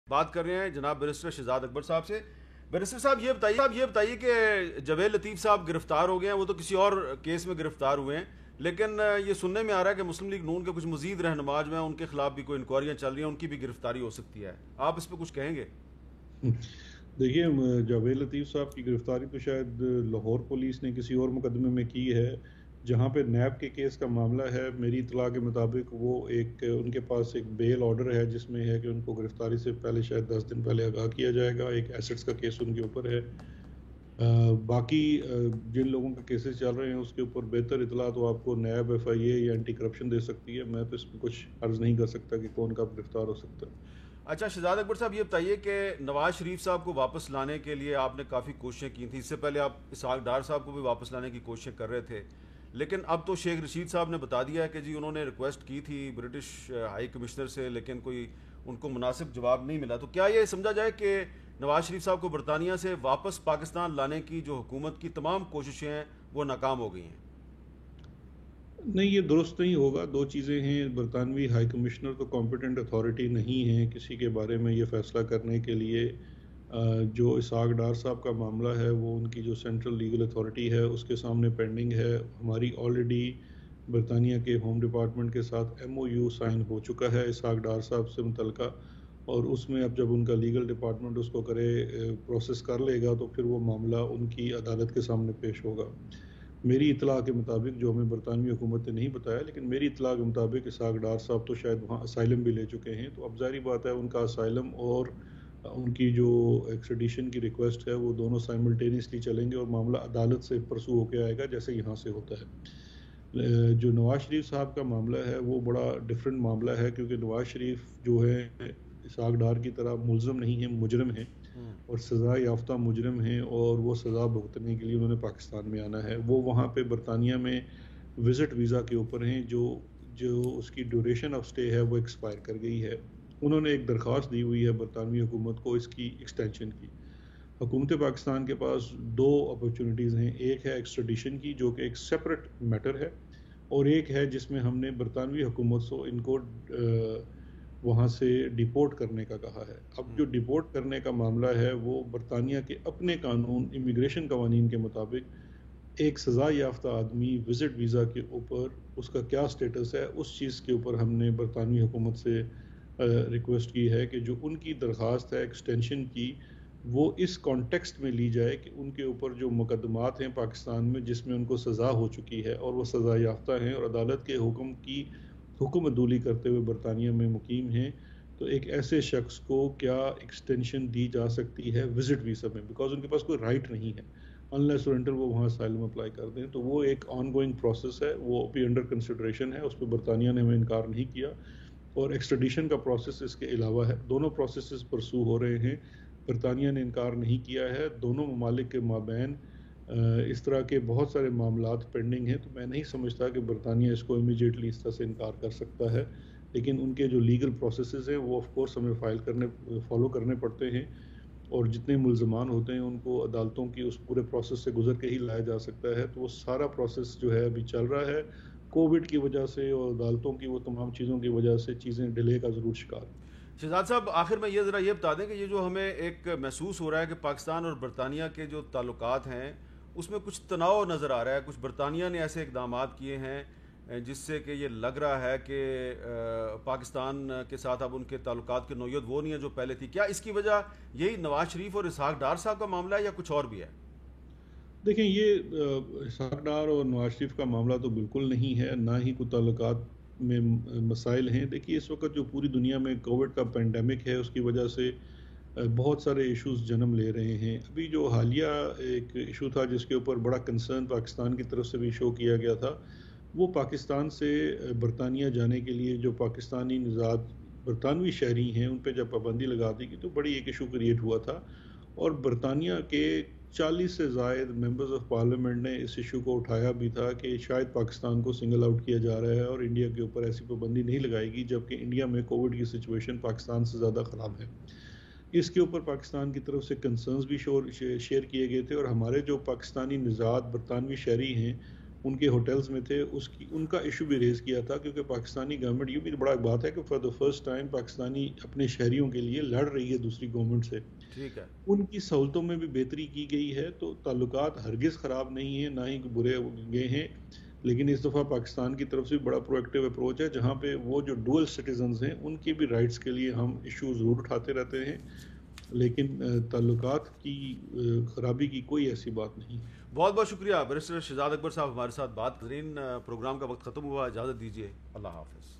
बात कर रहे हैं जनाब बैरिस्टर शहजाद अकबर साहब से। बैरिस्टर साहब ये बताइए कि जवेद लतीफ़ साहब गिरफ्तार हो गए हैं, वो तो किसी और केस में गिरफ्तार हुए हैं, लेकिन ये सुनने में आ रहा है कि मुस्लिम लीग नून के कुछ मजीद रहनुमा जो हैं उनके खिलाफ भी कोई इंक्वायरियाँ चल रही हैं, उनकी भी गिरफ्तारी हो सकती है। आप इस पर कुछ कहेंगे? देखिए, जावेद लतीफ़ साहब की गिरफ्तारी तो शायद लाहौर पुलिस ने किसी और मुकदमे में की है। जहां पे नैब के केस का मामला है, मेरी इतला के मुताबिक वो एक उनके पास एक बेल ऑर्डर है जिसमें है कि उनको गिरफ्तारी से पहले शायद 10 दिन पहले आगाह किया जाएगा। एक एसेट्स का केस उनके ऊपर है। बाकी जिन लोगों के केसेस चल रहे हैं उसके ऊपर बेहतर इतला तो आपको नैब, एफआईए या एंटी करप्शन दे सकती है। मैं तो इसमें कुछ अर्ज नहीं कर सकता कि कौन कब गिरफ्तार हो सकता है। अच्छा शहजाद अकबर साहब, ये बताइए कि नवाज शरीफ साहब को वापस लाने के लिए आपने काफ़ी कोशिशें की थी। इससे पहले आप इसहाक डार साहब को भी वापस लाने की कोशिशें कर रहे थे, लेकिन अब तो शेख रशीद साहब ने बता दिया है कि जी उन्होंने रिक्वेस्ट की थी ब्रिटिश हाई कमिश्नर से, लेकिन कोई उनको मुनासिब जवाब नहीं मिला। तो क्या ये समझा जाए कि नवाज शरीफ साहब को बरतानिया से वापस पाकिस्तान लाने की जो हुकूमत की तमाम कोशिशें हैं वो नाकाम हो गई हैं? नहीं, ये दुरुस्त नहीं होगा। दो चीज़ें हैं, बरतानवी हाई कमिश्नर तो कॉम्पिटेंट अथॉरिटी नहीं है किसी के बारे में ये फैसला करने के लिए। जो इसहाक डार साहब का मामला है वो उनकी जो सेंट्रल लीगल अथॉरिटी है उसके सामने पेंडिंग है। हमारी ऑलरेडी बरतानिया के होम डिपार्टमेंट के साथ एमओयू साइन हो चुका है इसहाक डार साहब से मुतलका, और उसमें अब जब उनका लीगल डिपार्टमेंट उसको करे, प्रोसेस कर लेगा, तो फिर वो मामला उनकी अदालत के सामने पेश होगा। मेरी इतला के मुताबिक, जो हमें बरतानवी हुकूमत ने नहीं बताया, लेकिन मेरी इतला के मुताबिक इसहाक डार साहब तो शायद वहाँ असाइलम भी ले चुके हैं। तो अब ज़ाहिर बात है उनका असाइलम और उनकी जो एक्सट्रेडिशन की रिक्वेस्ट है वो दोनों साइमल्टेनियसली चलेंगे और मामला अदालत से परसू होकर आएगा जैसे यहाँ से होता है। जो नवाज शरीफ साहब का मामला है वो बड़ा डिफरेंट मामला है, क्योंकि नवाज शरीफ जो है इसहाक डार की तरह मुलजम नहीं है, मुजरम है और सज़ा याफ्ता मुजरम हैं, और वो सज़ा भुगतने के लिए उन्होंने पाकिस्तान में आना है। वो वहाँ पे बरतानिया में विज़िट वीज़ा के ऊपर हैं, जो जो उसकी ड्यूरेशन ऑफ स्टे है वो एक्सपायर कर गई है। उन्होंने एक दरख्वास्त दी हुई है बरतानवी हुकूमत को इसकी एक्सटेंशन की। हुकूमत पाकिस्तान के पास दो अपॉर्चुनिटीज़ हैं, एक है एक्सट्रेडिशन की जो कि एक सेपरेट मैटर है, और एक है जिसमें हमने बरतानवी हुकूमत से इनको वहाँ से डिपोर्ट करने का कहा है। अब जो डिपोर्ट करने का मामला है वो बरतानिया के अपने कानून, इमिग्रेशन कवानीन के मुताबिक एक सज़ा याफ्ता आदमी विज़िट वीज़ा के ऊपर उसका क्या स्टेटस है, उस चीज़ के ऊपर हमने बरतानवी हुकूमत से रिक्वेस्ट की है कि जो उनकी दरख्वास्त है एक्सटेंशन की, वो इस कॉन्टेक्स्ट में ली जाए कि उनके ऊपर जो मुकदमात हैं पाकिस्तान में जिसमें उनको सज़ा हो चुकी है और वो सज़ा याफ्ता हैं और अदालत के हुक्म की हुक्म अदूली करते हुए बरतानिया में मुकीम हैं, तो एक ऐसे शख्स को क्या एक्सटेंशन दी जा सकती है विजिट वीज़ा में, बिकॉज उनके पास कोई राइट नहीं है अनलेस और वो वहाँ असाइलम अप्लाई कर दें। तो वो एक ऑन गोइंग प्रोसेस है, वो अभी अंडर कंसिडरेशन है, उस पर बरतानिया ने हमें इनकार नहीं किया, और एक्सट्रेडिशन का प्रोसेस इसके अलावा है। दोनों प्रोसेस परसू हो रहे हैं, बरतानिया ने इनकार नहीं किया है। दोनों ममालिक के माबैन इस तरह के बहुत सारे मामलात पेंडिंग हैं, तो मैं नहीं समझता कि बरतानिया इसको इमीडिएटली इस तरह से इनकार कर सकता है। लेकिन उनके जो लीगल प्रोसेसेस हैं वो ऑफ कोर्स हमें फॉलो करने पड़ते हैं, और जितने मुल्ज़मान होते हैं उनको अदालतों की उस पूरे प्रोसेस से गुजर के ही लाया जा सकता है। तो वो सारा प्रोसेस जो है अभी चल रहा है, कोविड की वजह से और अदालतों की वो तमाम चीज़ों की वजह से चीज़ें डिले का ज़रूर शिकार हैं। शहजाद साहब, आखिर में ये ज़रा ये बता दें कि ये जो हमें एक महसूस हो रहा है कि पाकिस्तान और बरतानिया के जो ताल्लुकात हैं उसमें कुछ तनाव नज़र आ रहा है। कुछ बरतानिया ने ऐसे इकदाम किए हैं जिससे कि ये लग रहा है कि पाकिस्तान के साथ अब उनके ताल्लुकात की नोयत वो नहीं है जो पहले थी। क्या इसकी वजह यही नवाज शरीफ और इसहाक डार साहब का मामला है या कुछ और भी है? देखें, ये इसहाक डार और नवाज शरीफ का मामला तो बिल्कुल नहीं है, ना ही कोई ताल्लुकात में मसाइल हैं। देखिए, इस वक्त जो पूरी दुनिया में कोविड का पेंडेमिक है उसकी वजह से बहुत सारे इश्यूज जन्म ले रहे हैं। अभी जो हालिया एक इशू था जिसके ऊपर बड़ा कंसर्न पाकिस्तान की तरफ से भी शो किया गया था, वो पाकिस्तान से बरतानिया जाने के लिए जो पाकिस्तानी निज़ाद बरतानवी शहरी हैं उन पे जब पाबंदी लगा दी गई तो बड़ी एक इशू क्रिएट हुआ था, और बरतानिया के 40 से ज़ायद मेंबर्स ऑफ पार्लियामेंट ने इस इशू को उठाया भी था कि शायद पाकिस्तान को सिंगल आउट किया जा रहा है और इंडिया के ऊपर ऐसी पाबंदी नहीं लगाएगी, जबकि इंडिया में कोविड की सिचुएशन पाकिस्तान से ज़्यादा ख़राब है। इसके ऊपर पाकिस्तान की तरफ से कंसर्न्स भी शेयर किए गए थे, और हमारे जो पाकिस्तानी निज़ाद बरतानवी शहरी हैं ان کے ہوٹلز میں تھے، ان کا ایشو بھی ریز کیا تھا، کیونکہ پاکستانی گورنمنٹ، یہ بھی بڑا بات ہے کہ for the first time Pakistani اپنے شہریوں کے لیے لڑ رہی ہے دوسری گورنمنٹ سے. ٹھیک ہے. ان کی سہولتوں میں بھی بہتری کی گئی ہے، تو تعلقات ہرگز خراب نہیں ہیں، نہ ہی برے گئے ہیں. لیکن اس دفعہ پاکستان کی طرف سے بڑا پرویکٹیو اپروچ ہے، جہاں پہ وہ جو ڈوئل سٹیزنز ہیں ان کے بھی رائٹس کے لیے ہم ایشو ضرور اٹھاتے رہتے ہیں، لیکن تعلقات کی خرابی کی کوئی ایسی بات نہیں. بہت بہت شکریہ بیرسٹر شہزاد اکبر صاحب ہمارے ساتھ بات. پروگرام کا وقت ختم ہوا، اجازت دیجیے. اللہ حافظ.